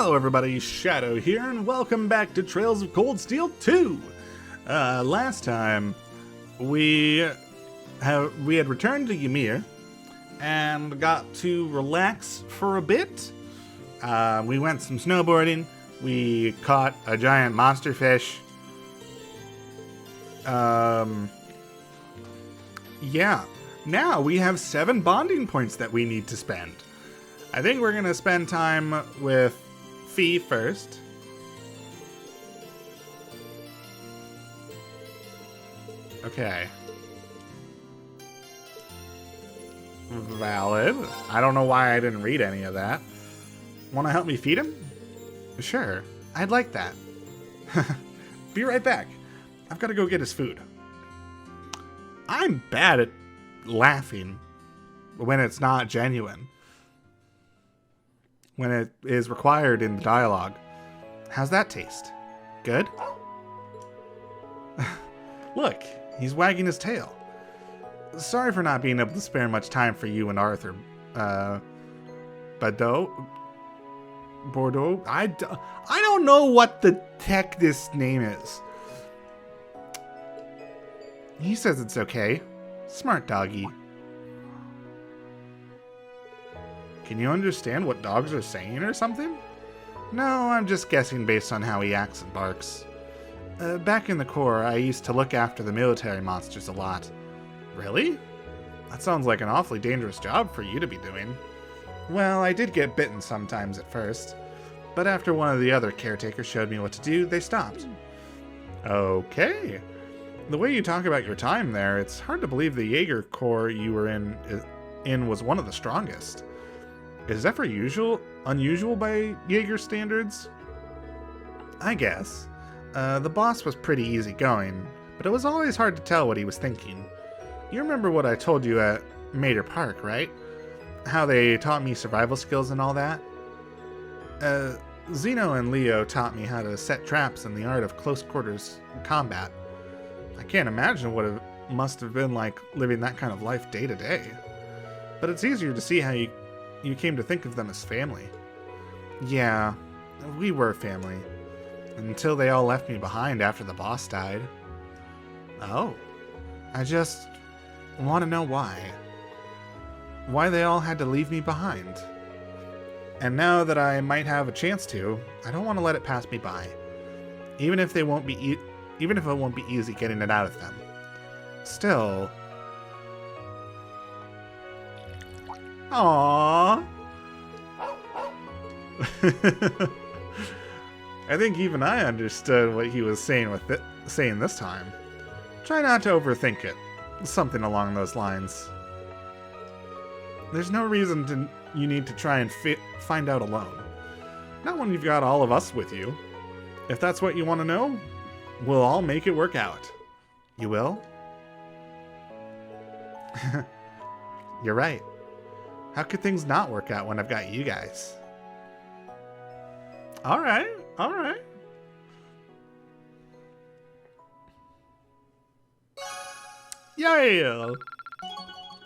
Hello everybody, Shadow here, and welcome back to Trails of Cold Steel 2! Last time, we had returned to Ymir, and got to relax for a bit. We went some snowboarding, we caught a giant monster fish. Yeah, now we have 7 bonding points that we need to spend. I think we're gonna spend time with Fee first. Okay. Valid. I don't know why I didn't read any of that. Wanna help me feed him? Sure, I'd like that. Be right back. I've gotta go get his food. I'm bad at laughing when it's not genuine. When it is required in the dialogue. How's that taste? Good? Look, he's wagging his tail. Sorry for not being able to spare much time for you and Arthur. Bordeaux? I don't know what the heck this name is. He says it's okay. Smart doggy. Can you understand what dogs are saying or something? No, I'm just guessing based on how he acts and barks. Back in the Corps, I used to look after the military monsters a lot. Really? That sounds like an awfully dangerous job for you to be doing. Well, I did get bitten sometimes at first, but after one of the other caretakers showed me what to do, they stopped. Okay. The way you talk about your time there, it's hard to believe the Jaeger Corps you were in was one of the strongest. Is that unusual by Jaeger standards? I guess. The boss was pretty easygoing, but it was always hard to tell what he was thinking. You remember what I told you at Mater Park, right? How they taught me survival skills and all that? Zeno and Leo taught me how to set traps and the art of close quarters combat. I can't imagine what it must have been like living that kind of life day to day. But it's easier to see how you came to think of them as family. Yeah, we were family. Until they all left me behind after the boss died. Oh. I just want to know why. Why they all had to leave me behind. And now that I might have a chance to, I don't want to let it pass me by. Even if it won't be easy getting it out of them. Still. Aww. I think even I understood what he was saying saying this time. Try not to overthink it. Something along those lines. There's no reason you need to try and find out alone. Not when you've got all of us with you. If that's what you want to know, we'll all make it work out. You will? You're right. How could things not work out when I've got you guys? Alright, alright. Yeah!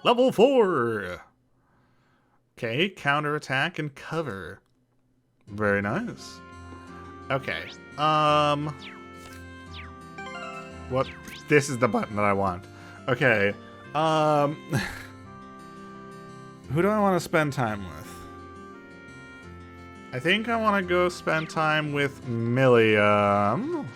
Level 4! Okay, counterattack and cover. Very nice. Okay, what? This is the button that I want. Okay, who do I want to spend time with? I think I want to go spend time with Milliam.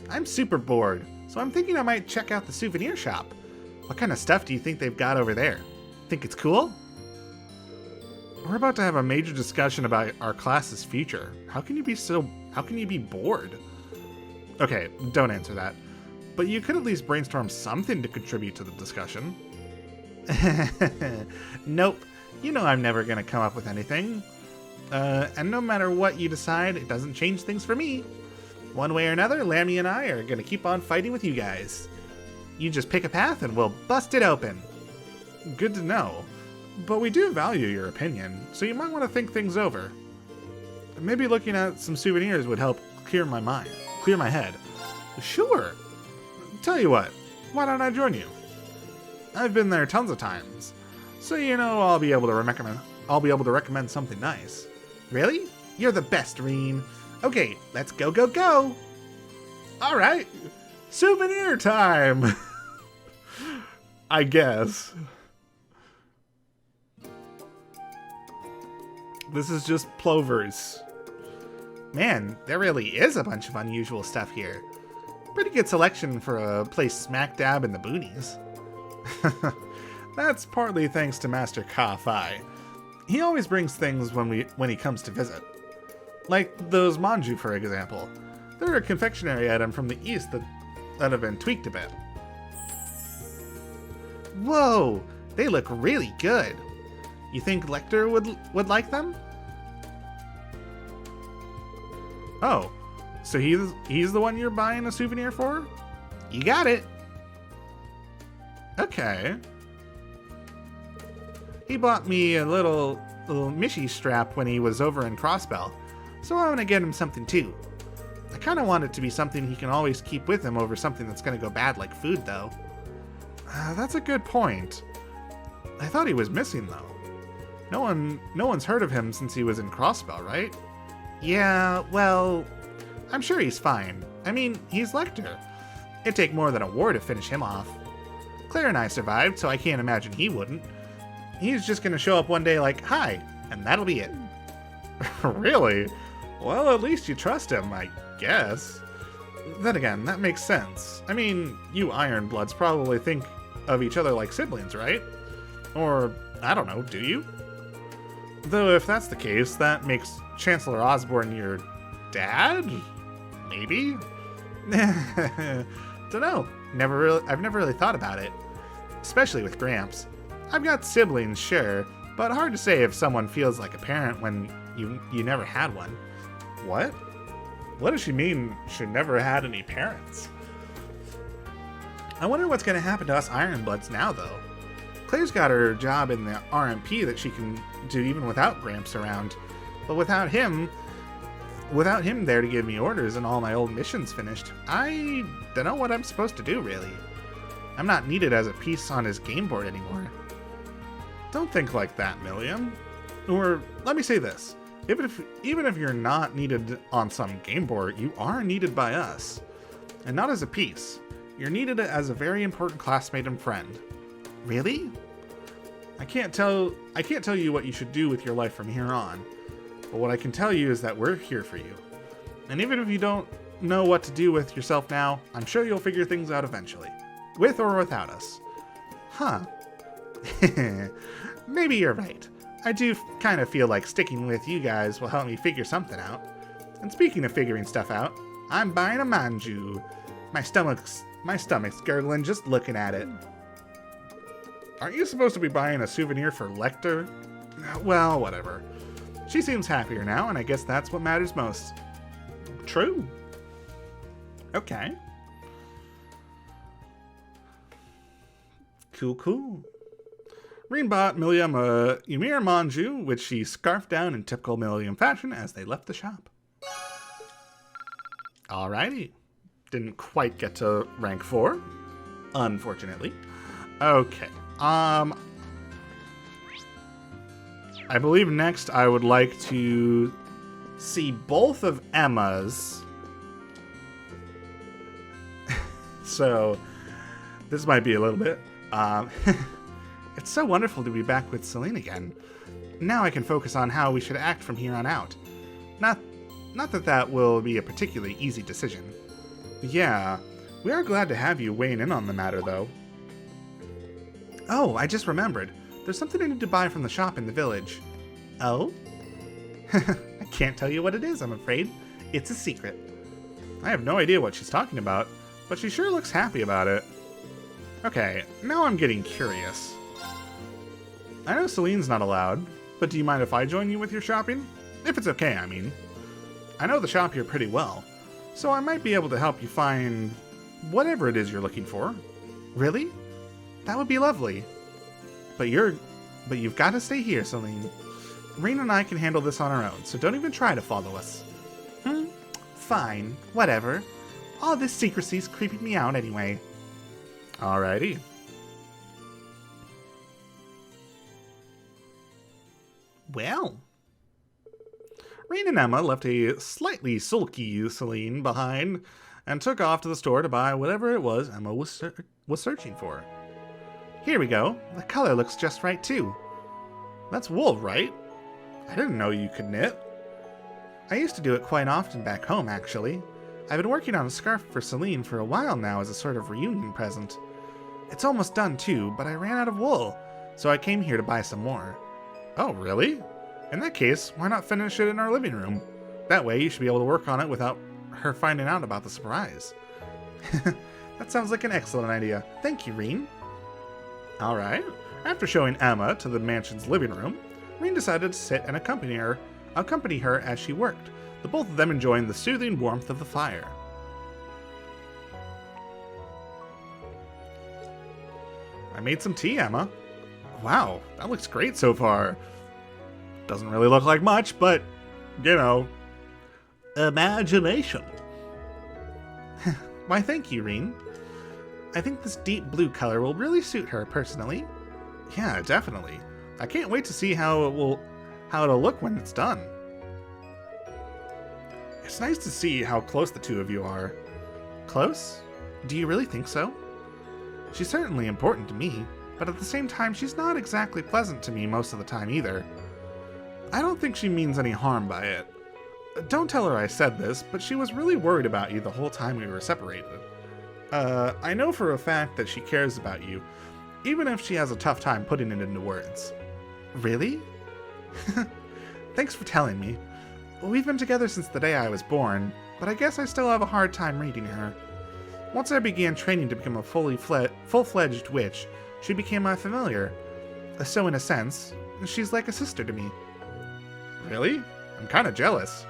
I'm super bored, so I'm thinking I might check out the souvenir shop. What kind of stuff do you think they've got over there? Think it's cool? We're about to have a major discussion about our class's future. How can you be bored? Okay, don't answer that. But you could at least brainstorm something to contribute to the discussion. Nope. You know I'm never gonna come up with anything. And no matter what you decide, it doesn't change things for me. One way or another, Lammy and I are gonna keep on fighting with you guys. You just pick a path and we'll bust it open. Good to know. But we do value your opinion, so you might want to think things over. Maybe looking at some souvenirs would help clear my head. Sure. Tell you what, why don't I join you? I've been there tons of times, so you know I'll be able to I'll be able to recommend something nice. Really? You're the best, Reen. Okay, let's go, go, go! Alright, souvenir time! I guess. This is just plovers. Man, there really is a bunch of unusual stuff here. Pretty good selection for a place smack dab in the boonies. That's partly thanks to Master Ka-Fai. He always brings things when he comes to visit. Like those manju, for example. They're a confectionery item from the east that have been tweaked a bit. Whoa, they look really good. You think Lecter would like them? Oh, so he's the one you're buying a souvenir for? You got it. Okay. He bought me a little Mishi strap when he was over in Crossbell, so I'm gonna get him something too. I kinda want it to be something he can always keep with him over something that's gonna go bad like food, though. That's a good point. I thought he was missing, though. No one's heard of him since he was in Crossbell, right? Yeah, well, I'm sure he's fine. I mean, he's Lecter. It'd take more than a war to finish him off. Claire and I survived, so I can't imagine he wouldn't. He's just gonna show up one day like, hi, and that'll be it. Really? Well, at least you trust him, I guess. Then again, that makes sense. I mean, you Ironbloods probably think of each other like siblings, right? Or, I don't know, do you? Though if that's the case, that makes Chancellor Osborne your dad? Maybe? Dunno. I've never really thought about it. Especially with Gramps. I've got siblings, sure, but hard to say if someone feels like a parent when you never had one. What? What does she mean she never had any parents? I wonder what's going to happen to us Ironbloods now, though. Claire's got her job in the RMP that she can do even without Gramps around. But without him there to give me orders and all my old missions finished, I don't know what I'm supposed to do, really. I'm not needed as a piece on his game board anymore. Don't think like that, Milliam. Or, let me say this. Even if you're not needed on some game board, you are needed by us. And not as a piece. You're needed as a very important classmate and friend. Really? I can't tell you what you should do with your life from here on. But what I can tell you is that we're here for you. And even if you don't know what to do with yourself now, I'm sure you'll figure things out eventually. With or without us. Huh. Maybe you're right. I do kind of feel like sticking with you guys will help me figure something out. And speaking of figuring stuff out, I'm buying a manju. My stomach's gurgling just looking at it. Aren't you supposed to be buying a souvenir for Lecter? Well, whatever. She seems happier now, and I guess that's what matters most. True. Okay. Cool. Reen bought Milliam a Ymir manju, which she scarfed down in typical Milliam fashion as they left the shop. Alrighty. Didn't quite get to rank 4, unfortunately. Okay. I believe next I would like to see both of Emma's. So, this might be a little bit. It's so wonderful to be back with Celine again. Now I can focus on how we should act from here on out. Not that will be a particularly easy decision. Yeah, we are glad to have you weighing in on the matter, though. Oh, I just remembered. There's something I need to buy from the shop in the village. Oh? I can't tell you what it is, I'm afraid. It's a secret. I have no idea what she's talking about, but she sure looks happy about it. Okay, now I'm getting curious. I know Celine's not allowed, but do you mind if I join you with your shopping? If it's okay, I mean. I know the shop here pretty well, so I might be able to help you find whatever it is you're looking for. Really? That would be lovely. But you've got to stay here, Celine. Reen and I can handle this on our own, so don't even try to follow us. Fine, whatever. All this secrecy's creeping me out anyway. Alrighty. Well. Rain and Emma left a slightly sulky Celine behind and took off to the store to buy whatever it was Emma was searching for. Here we go. The color looks just right, too. That's wool, right? I didn't know you could knit. I used to do it quite often back home, actually. I've been working on a scarf for Celine for a while now as a sort of reunion present. It's almost done, too, but I ran out of wool, so I came here to buy some more. Oh, really? In that case, why not finish it in our living room? That way, you should be able to work on it without her finding out about the surprise. That sounds like an excellent idea. Thank you, Reen. Alright. After showing Emma to the mansion's living room, Reen decided to sit and accompany her as she worked, the both of them enjoying the soothing warmth of the fire. I made some tea, Emma. Wow, that looks great so far. Doesn't really look like much, but, you know, imagination. Why, thank you, Reen. I think this deep blue color will really suit her, personally. Yeah, definitely. I can't wait to see how it'll look when it's done. It's nice to see how close the two of you are. Close? Do you really think so? She's certainly important to me, but at the same time, she's not exactly pleasant to me most of the time either. I don't think she means any harm by it. Don't tell her I said this, but she was really worried about you the whole time we were separated. I know for a fact that she cares about you, even if she has a tough time putting it into words. Really? Thanks for telling me. We've been together since the day I was born, but I guess I still have a hard time reading her. Once I began training to become a full-fledged witch, she became my familiar. So in a sense, she's like a sister to me. Really? I'm kind of jealous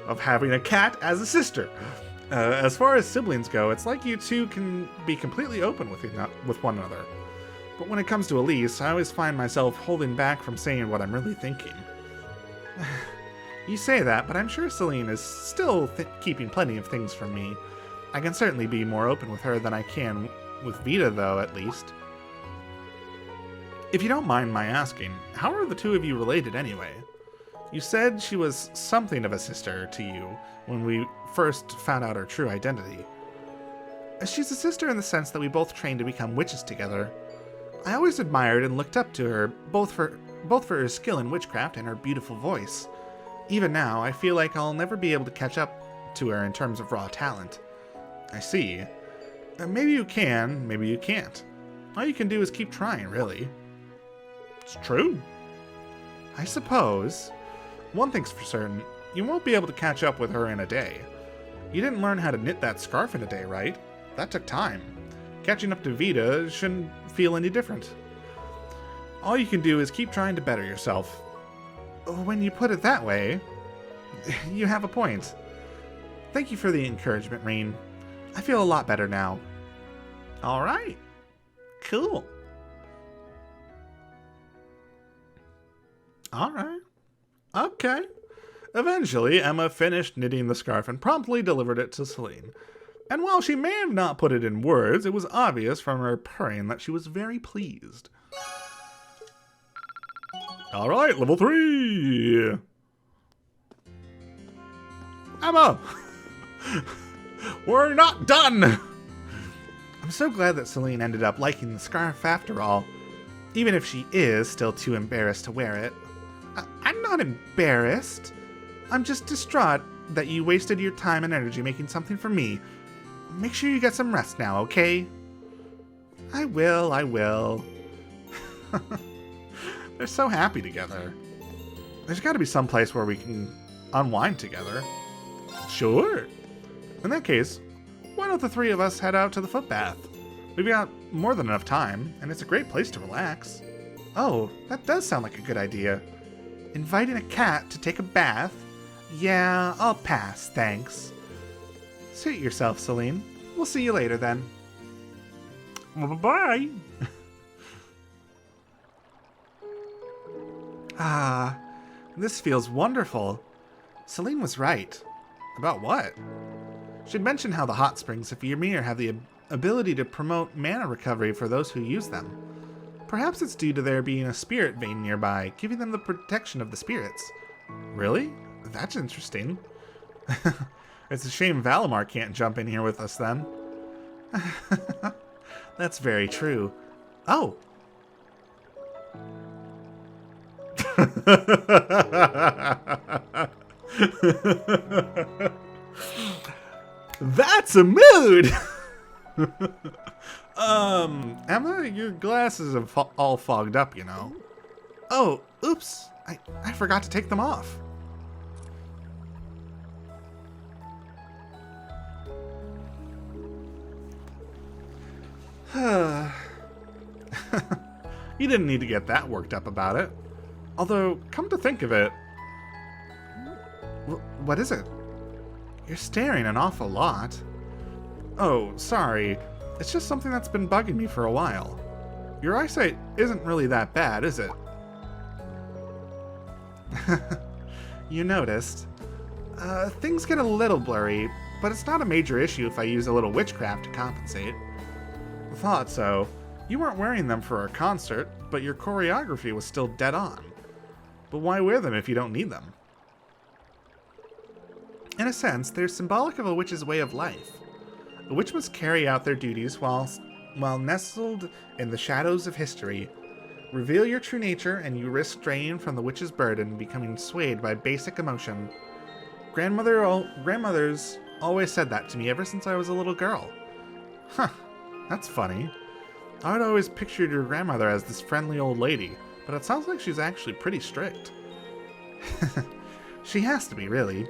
of having a cat as a sister. As far as siblings go, it's like you two can be completely open with one another. But when it comes to Elise, I always find myself holding back from saying what I'm really thinking. You say that, but I'm sure Celine is still keeping plenty of things from me. I can certainly be more open with her than I can with Vita, though, at least. If you don't mind my asking, how are the two of you related anyway? You said she was something of a sister to you when we first found out her true identity. She's a sister in the sense that we both trained to become witches together. I always admired and looked up to her, both for her skill in witchcraft and her beautiful voice. Even now, I feel like I'll never be able to catch up to her in terms of raw talent. I see. Maybe you can, maybe you can't. All you can do is keep trying, really. It's true. I suppose. One thing's for certain, you won't be able to catch up with her in a day. You didn't learn how to knit that scarf in a day, right? That took time. Catching up to Vita shouldn't feel any different. All you can do is keep trying to better yourself. When you put it that way, you have a point. Thank you for the encouragement, Reen. I feel a lot better now. Alright. Cool. Alright. Okay. Eventually, Emma finished knitting the scarf and promptly delivered it to Celine. And while she may have not put it in words, it was obvious from her purring that she was very pleased. Alright, level 3! Emma! We're not done! I'm so glad that Celine ended up liking the scarf after all, even if she is still too embarrassed to wear it. I'm not embarrassed. I'm just distraught that you wasted your time and energy making something for me. Make sure you get some rest now, okay? I will. They're so happy together. There's got to be some place where we can unwind together. Sure. In that case, why don't the three of us head out to the footbath? We've got more than enough time, and it's a great place to relax. Oh, that does sound like a good idea. Inviting a cat to take a bath? Yeah, I'll pass, thanks. Suit yourself, Celine. We'll see you later, then. Bye-bye. Ah, this feels wonderful. Celine was right. About what? She'd mentioned how the hot springs of Ymir have the ability to promote mana recovery for those who use them. Perhaps it's due to there being a spirit vein nearby, giving them the protection of the spirits. Really? That's interesting. It's a shame Valimar can't jump in here with us then. That's very true. Oh! That's a mood! Emma, your glasses are all fogged up, you know. Oh, oops. I forgot to take them off. You didn't need to get that worked up about it. Although, come to think of it... What is it? You're staring an awful lot. Oh, sorry. It's just something that's been bugging me for a while. Your eyesight isn't really that bad, is it? You noticed. Things get a little blurry, but it's not a major issue if I use a little witchcraft to compensate. Thought so. You weren't wearing them for our concert, but your choreography was still dead on. But why wear them if you don't need them? In a sense, they're symbolic of a witch's way of life. A witch must carry out their duties while nestled in the shadows of history. Reveal your true nature, and you risk straying from the witch's burden, becoming swayed by basic emotion. Grandmothers always said that to me ever since I was a little girl. Huh, that's funny. I would always pictured your grandmother as this friendly old lady, but it sounds like she's actually pretty strict. She has to be, really.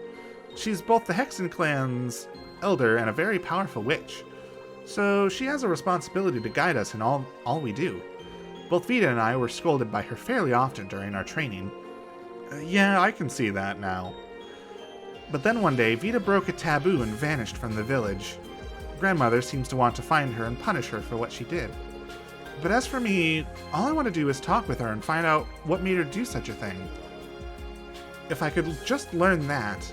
She's both the Hexen clan's elder and a very powerful witch, so she has a responsibility to guide us in all we do. Both Vita and I were scolded by her fairly often during our training. Yeah, I can see that now. But then one day, Vita broke a taboo and vanished from the village. Grandmother seems to want to find her and punish her for what she did. But as for me, all I want to do is talk with her and find out what made her do such a thing. If I could just learn that...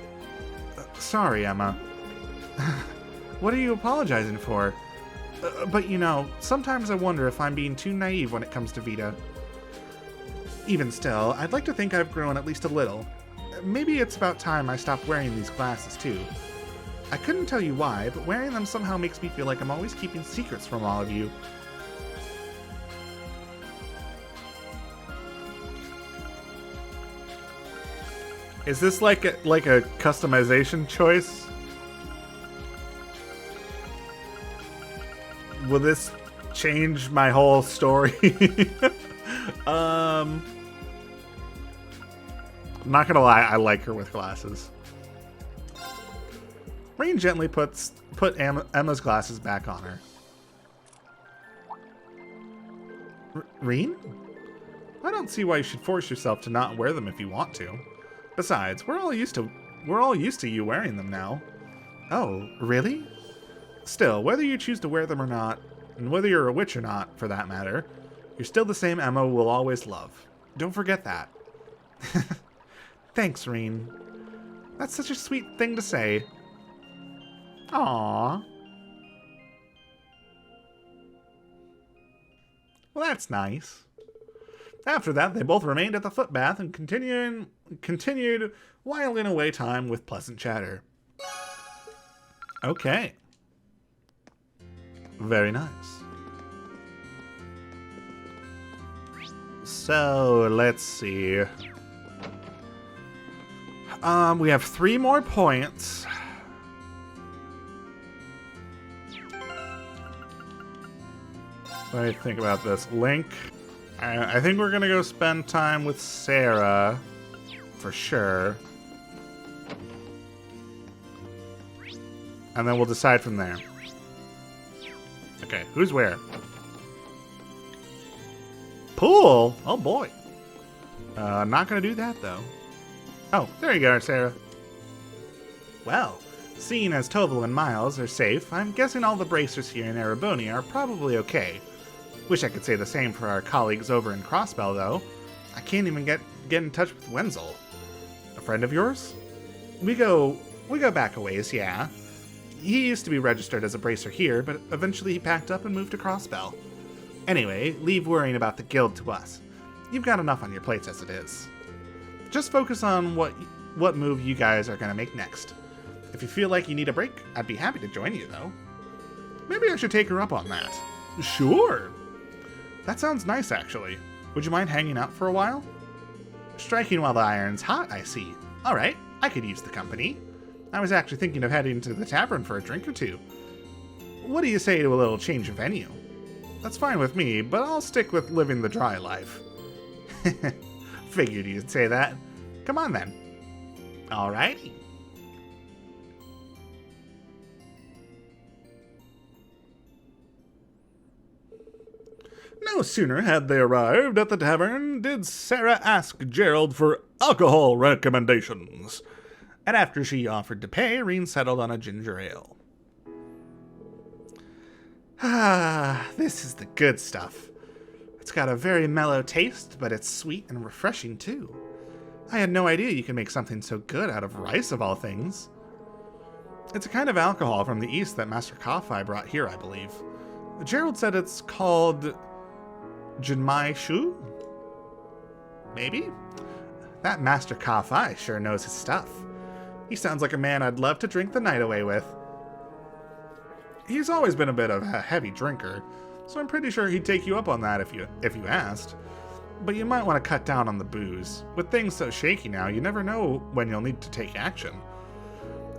sorry, Emma. What are you apologizing for? But you know, sometimes I wonder if I'm being too naive when it comes to Vita. Even still, I'd like to think I've grown at least a little. Maybe it's about time I stopped wearing these glasses too. I couldn't tell you why, but wearing them somehow makes me feel like I'm always keeping secrets from all of you. Is this like a customization choice? Will this change my whole story? I'm not gonna lie, I like her with glasses. Rain gently put Emma's glasses back on her. Rain? I don't see why you should force yourself to not wear them if you want to. Besides, we're all used to you wearing them now. Oh, really? Still, whether you choose to wear them or not, and whether you're a witch or not, for that matter, you're still the same Emma we'll always love. Don't forget that. Thanks, Reen. That's such a sweet thing to say. Aww. Well, that's nice. After that, they both remained at the footbath and continued whiling away time with pleasant chatter. Okay. Very nice. So, let's see. We have 3 more points. Let me think about this. Link. I think we're gonna go spend time with Sarah. For sure. And then we'll decide from there. Okay, who's where? Pool? Oh boy. Not gonna do that though. Oh, there you go, Sarah. Well, seeing as Toval and Miles are safe, I'm guessing all the bracers here in Ereboni are probably okay. Wish I could say the same for our colleagues over in Crossbell, though. I can't even get in touch with Wenzel. A friend of yours? We go back a ways, yeah. He used to be registered as a bracer here, but eventually he packed up and moved to Crossbell. Anyway, leave worrying about the guild to us. You've got enough on your plates as it is. Just focus on what move you guys are going to make next. If you feel like you need a break, I'd be happy to join you, though. Maybe I should take her up on that. Sure. That sounds nice, actually. Would you mind hanging out for a while? Striking while the iron's hot, I see. Alright, I could use the company. I was actually thinking of heading to the tavern for a drink or two. What do you say to a little change of venue? That's fine with me, but I'll stick with living the dry life. Figured you'd say that. Come on then. Alrighty. No sooner had they arrived at the tavern did Sarah ask Gerald for alcohol recommendations. And after she offered to pay, Reen settled on a ginger ale. Ah, this is the good stuff. It's got a very mellow taste, but it's sweet and refreshing too. I had no idea you could make something so good out of rice of all things. It's a kind of alcohol from the east that Master Kafai brought here, I believe. Gerald said it's called Jinmai Shu? Maybe? That Master Kafai sure knows his stuff. He sounds like a man I'd love to drink the night away with. He's always been a bit of a heavy drinker, so I'm pretty sure he'd take you up on that if you asked. But you might want to cut down on the booze. With things so shaky now, you never know when you'll need to take action.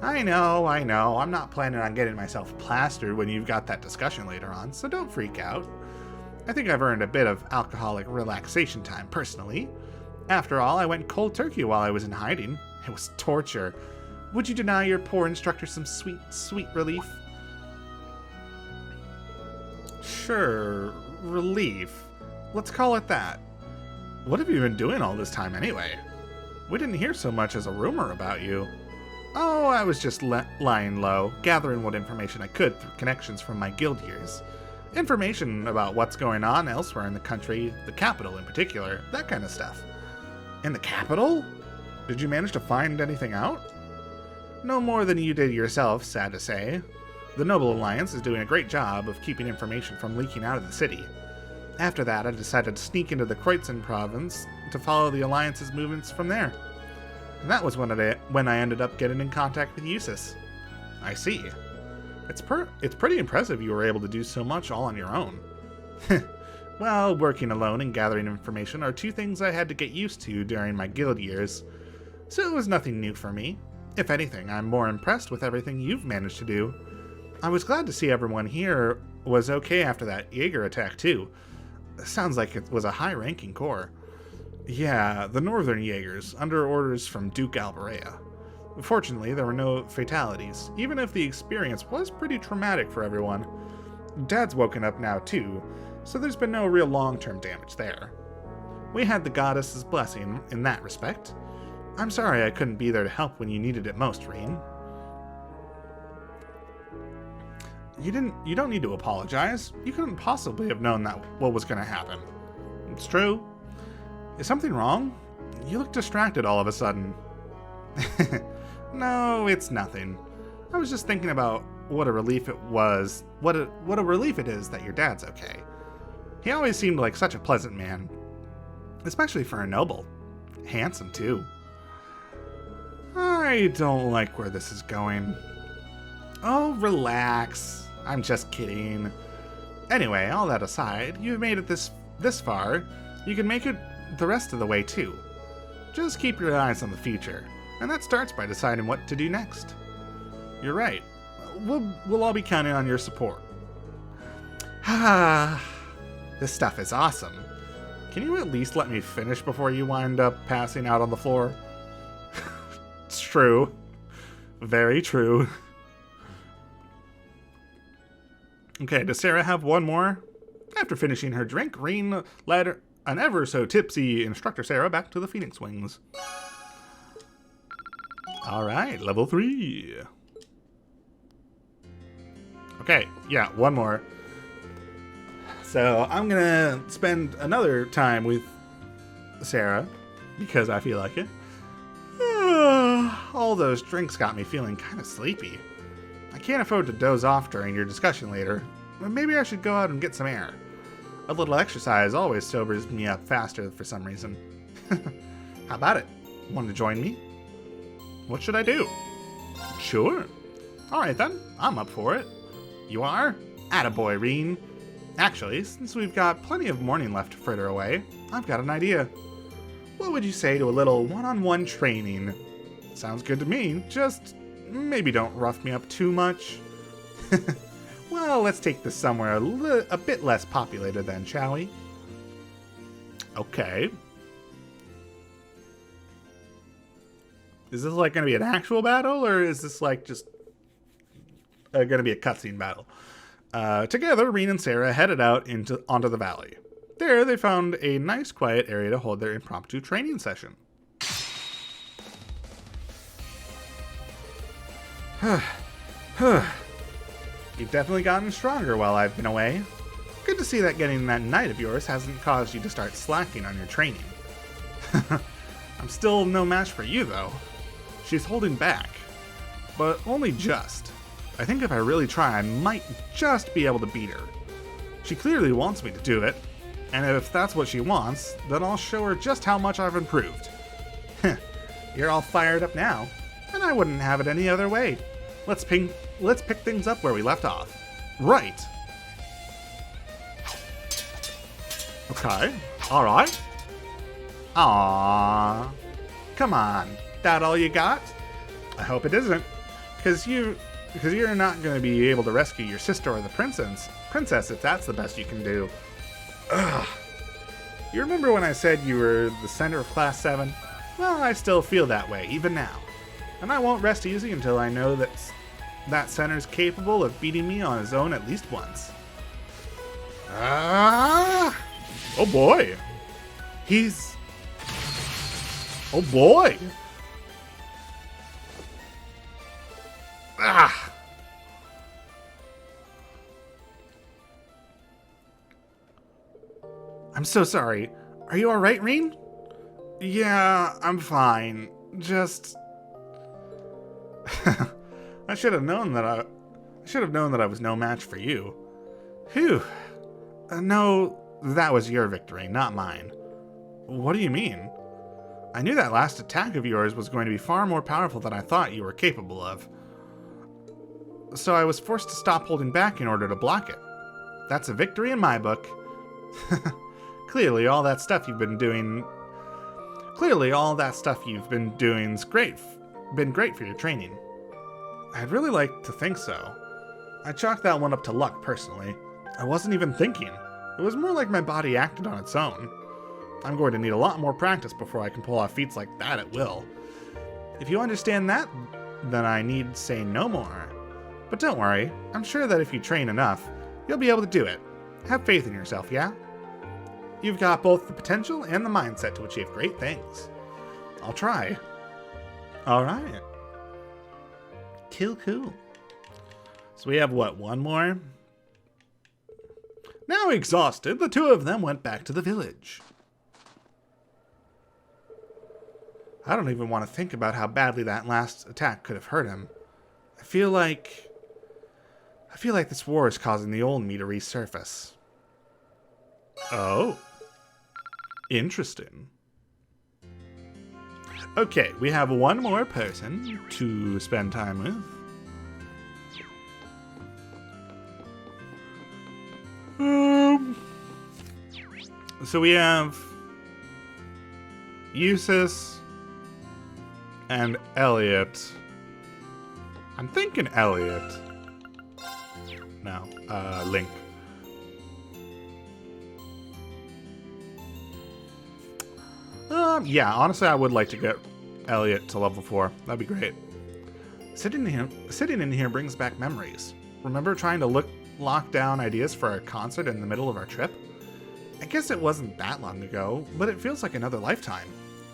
I know. I'm not planning on getting myself plastered when you've got that discussion later on, so don't freak out. I think I've earned a bit of alcoholic relaxation time, personally. After all, I went cold turkey while I was in hiding. It was torture. Would you deny your poor instructor some sweet, sweet relief? Sure, relief. Let's call it that. What have you been doing all this time anyway? We didn't hear so much as a rumor about you. Oh, I was just lying low, gathering what information I could through connections from my guild years. Information about what's going on elsewhere in the country, the capital in particular, that kind of stuff. In the capital? Did you manage to find anything out? No more than you did yourself, sad to say. The Noble Alliance is doing a great job of keeping information from leaking out of the city. After that, I decided to sneak into the Kreutzen province to follow the Alliance's movements from there. And that was when I ended up getting in contact with Eustace. I see. It's pretty impressive you were able to do so much all on your own. Well, working alone and gathering information are two things I had to get used to during my guild years, so it was nothing new for me. If anything, I'm more impressed with everything you've managed to do. I was glad to see everyone here was okay after that Jaeger attack too. Sounds like it was a high-ranking corps. Yeah, the Northern Jaegers, under orders from Duke Alberea. Fortunately, there were no fatalities, even if the experience was pretty traumatic for everyone. Dad's woken up now too, so there's been no real long-term damage there. We had the goddess's blessing in that respect. I'm sorry I couldn't be there to help when you needed it most, Reen. You don't need to apologize. You couldn't possibly have known that what was going to happen. It's true. Is something wrong? You look distracted all of a sudden. No, it's nothing. I was just thinking about what a relief it was. What a relief it is that your dad's okay. He always seemed like such a pleasant man, especially for a noble. Handsome too. I don't like where this is going. Oh, relax. I'm just kidding. Anyway, all that aside, you've made it this far. You can make it the rest of the way too. Just keep your eyes on the future, and that starts by deciding what to do next. You're right. We'll all be counting on your support. Ah, this stuff is awesome. Can you at least let me finish before you wind up passing out on the floor? It's true. Very true. Okay, does Sarah have one more? After finishing her drink, Reen led an ever-so-tipsy Instructor Sarah back to the Phoenix Wings. Alright, level 3. Okay, yeah, one more. So, I'm gonna spend another time with Sarah, because I feel like it. All those drinks got me feeling kind of sleepy. I can't afford to doze off during your discussion later, but maybe I should go out and get some air. A little exercise always sobers me up faster for some reason. How about it? Want to join me? What should I do? Sure. Alright then, I'm up for it. You are? Attaboy, Reen. Actually, since we've got plenty of morning left to fritter away, I've got an idea. What would you say to a little one-on-one training? Sounds good to me, just maybe don't rough me up too much. Well, let's take this somewhere a bit less populated then, shall we? Okay. Is this like going to be an actual battle, or is this like just going to be a cutscene battle? Together, Reen and Sarah headed out onto the valley. There, they found a nice quiet area to hold their impromptu training session. You've definitely gotten stronger while I've been away. Good to see that getting that knight of yours hasn't caused you to start slacking on your training. I'm still no match for you, though. She's holding back, but only just. I think if I really try, I might just be able to beat her. She clearly wants me to do it, and if that's what she wants, then I'll show her just how much I've improved. You're all fired up now, and I wouldn't have it any other way. Let's pick things up where we left off. Right. Okay. All right. Aww. Come on. That all you got? I hope it isn't, because you're not going to be able to rescue your sister or the princess if that's the best you can do. Ugh. You remember when I said you were the center of Class 7? Well, I still feel that way, even now. And I won't rest easy until I know that center's capable of beating me on his own at least once. Ah! Oh boy! Oh boy! Ah! I'm so sorry. Are you alright, Reen? Yeah, I'm fine. Just... I should have known that I was no match for you. Phew. No, that was your victory, not mine. What do you mean? I knew that last attack of yours was going to be far more powerful than I thought you were capable of. So I was forced to stop holding back in order to block it. That's a victory in my book. Clearly, all that stuff you've been doing's been great for your training. I'd really like to think so. I chalked that one up to luck, personally. I wasn't even thinking. It was more like my body acted on its own. I'm going to need a lot more practice before I can pull off feats like that at will. If you understand that, then I need say no more. But don't worry, I'm sure that if you train enough, you'll be able to do it. Have faith in yourself, yeah? You've got both the potential and the mindset to achieve great things. I'll try. Alright. Cool. So we have what, one more? Now exhausted, the two of them went back to the village. I don't even want to think about how badly that last attack could have hurt him. I feel like this war is causing the old me to resurface. Oh. Interesting. Okay, we have one more person to spend time with. So we have Eustace and Elliot. I'm thinking Elliot. No, Link. Yeah, honestly, I would like to get Elliot to level 4. That'd be great. Sitting in here brings back memories. Remember trying to lock down ideas for our concert in the middle of our trip? I guess it wasn't that long ago, but it feels like another lifetime.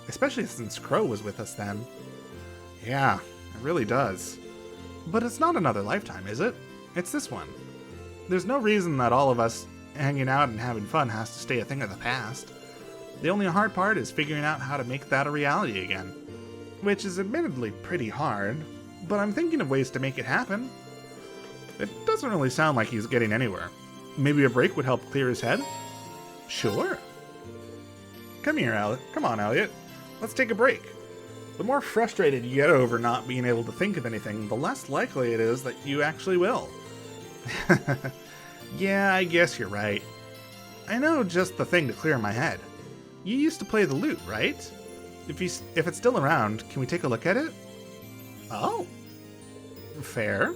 Especially since Crow was with us then. Yeah, it really does. But it's not another lifetime, is it? It's this one. There's no reason that all of us hanging out and having fun has to stay a thing of the past. The only hard part is figuring out how to make that a reality again. Which is admittedly pretty hard, but I'm thinking of ways to make it happen. It doesn't really sound like he's getting anywhere. Maybe a break would help clear his head? Sure. Come here, Elliot. Come on, Elliot. Let's take a break. The more frustrated you get over not being able to think of anything, the less likely it is that you actually will. Yeah, I guess you're right. I know just the thing to clear my head. You used to play the lute, right? If it's still around, can we take a look at it? Oh. Fair.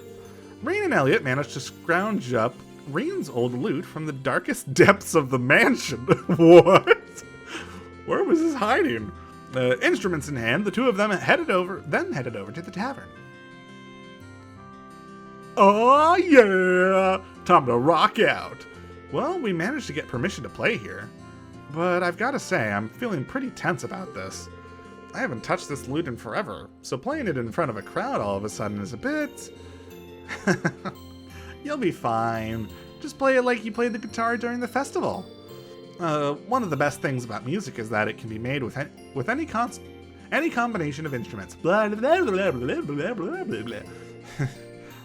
Rain and Elliot managed to scrounge up Rain's old lute from the darkest depths of the mansion. What? Where was this hiding? Instruments in hand, the two of them headed over to the tavern. Oh yeah! Time to rock out. Well, we managed to get permission to play here. But I've got to say, I'm feeling pretty tense about this. I haven't touched this lute in forever, so playing it in front of a crowd all of a sudden is a bit... You'll be fine. Just play it like you played the guitar during the festival. One of the best things about music is that it can be made with any combination of instruments. Blah, blah, blah, blah, blah, blah, blah, blah.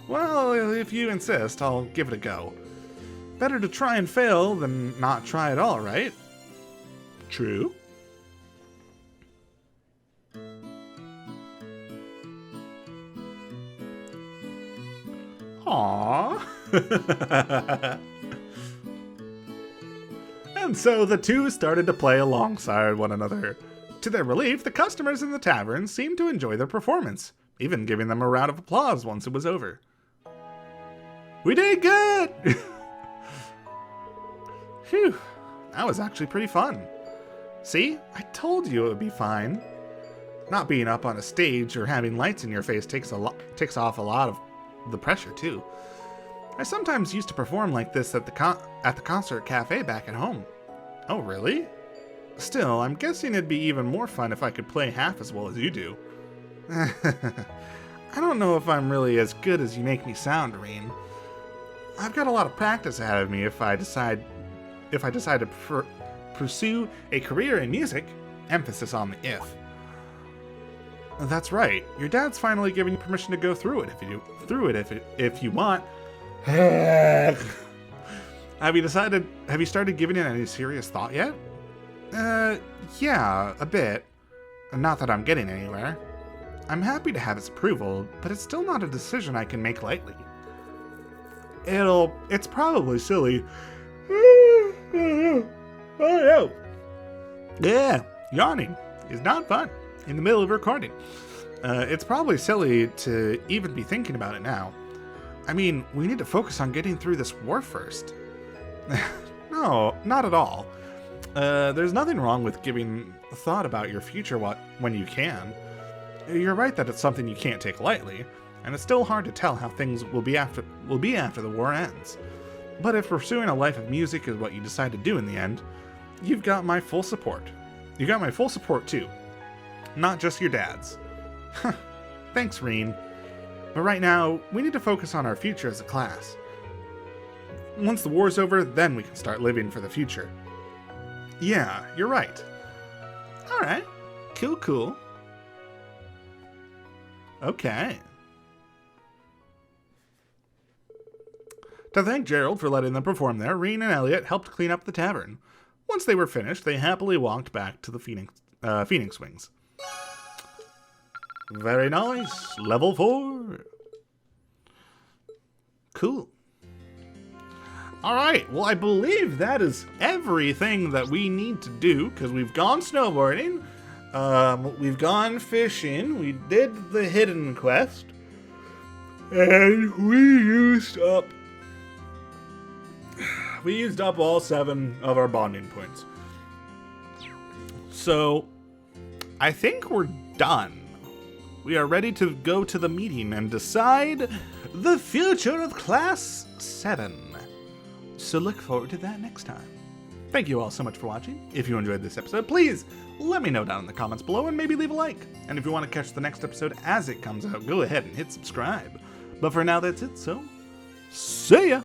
Well, if you insist, I'll give it a go. Better to try and fail than not try at all, right? True. Aww. And so the two started to play alongside one another. To their relief, the customers in the tavern seemed to enjoy their performance, even giving them a round of applause once it was over. We did good! Phew, that was actually pretty fun. See, I told you it would be fine. Not being up on a stage or having lights in your face takes off a lot of the pressure too. I sometimes used to perform like this at the concert cafe back at home. Oh, really? Still, I'm guessing it'd be even more fun if I could play half as well as you do. I don't know if I'm really as good as you make me sound, Rean. I've got a lot of practice ahead of me if I decide to pursue a career in music. Emphasis on the if. That's right. Your dad's finally giving you permission to go through it if you want. Have you started giving it any serious thought yet? Yeah, a bit. Not that I'm getting anywhere. I'm happy to have its approval, but it's still not a decision I can make lightly. It's probably silly. Oh no. Yeah, yawning is not fun in the middle of recording. It's probably silly to even be thinking about it now. I mean, we need to focus on getting through this war first. No, not at all. There's nothing wrong with giving thought about your future when you can. You're right that it's something you can't take lightly, and it's still hard to tell how things will be after the war ends. But if pursuing a life of music is what you decide to do in the end, you've got my full support. You got my full support too. Not just your dad's. Thanks, Rean. But right now, we need to focus on our future as a class. Once the war's over, then we can start living for the future. Yeah, you're right. Alright. Cool. Okay. To thank Gerald for letting them perform there, Rean and Elliot helped clean up the tavern. Once they were finished, they happily walked back to the Phoenix Wings. Very nice. Level 4. Cool. Alright, well, I believe that is everything that we need to do, because we've gone snowboarding, we've gone fishing, we did the hidden quest, and we used up all 7 of our bonding points. So, I think we're done. We are ready to go to the meeting and decide the future of Class 7. So look forward to that next time. Thank you all so much for watching. If you enjoyed this episode, please let me know down in the comments below and maybe leave a like. And if you want to catch the next episode as it comes out, go ahead and hit subscribe. But for now, that's it, so see ya!